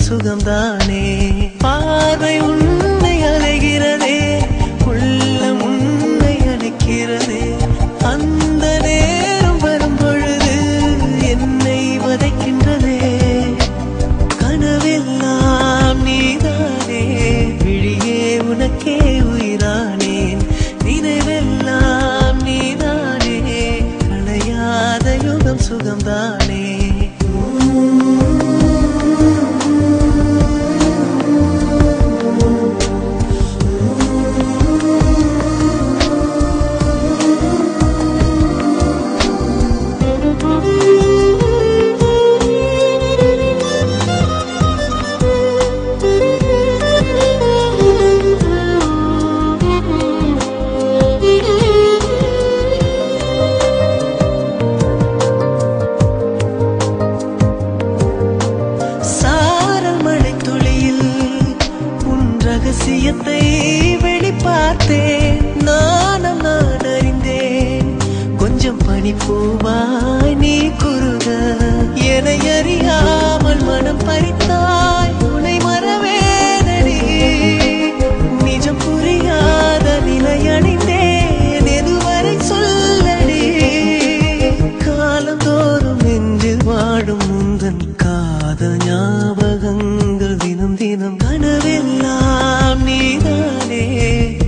சுகம்தானே பார்வை உன்னை அலைகிறதே உள்ளம் உன்னை அணைக்கிறதே அந்த நேரம் வரும் பொழுது என்னை வதைக்கின்றதே கனவெல்லாம் நீதானே விழியே உனக்கே உயிரானேன் நினைவெல்லாம் நீதானே களையாத யுகம் சுகம்தானே ரகசியத்தை வெளிப்பார்த்தேன் நானும் நான் அறிந்தேன் கொஞ்சம் பனிப்பூவாய் நீ குறுக என்னை அறியாமல் மனம் பறித்தாய் உன்னை மறவேனடி நிஜம் புரியாத நிலை அணிந்தேன் எதுவரை சொல்லடி காலந்தோறும் நெஞ்சில் வாடும் முந்தன் காதல் ஞாபகங்கள் தினம் தினம் கனவெல்லாம் நீதானே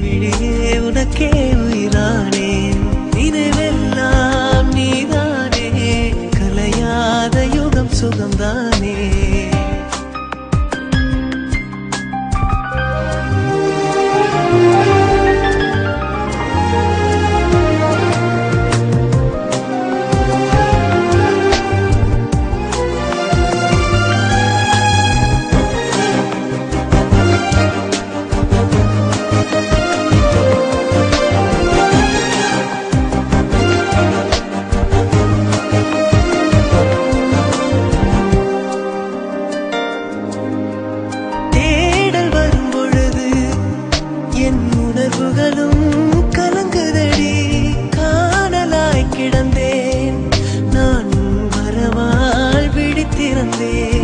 விழியே உனக்கே உயிரானேன் நினைவெல்லாம் நீதானே கலையாத யுகம் சுகம்தானே உணர்வுகளும் கலங்குதடி காணலாய் கிடந்தேன் நான் வரவால் விழித்திருந்தேன்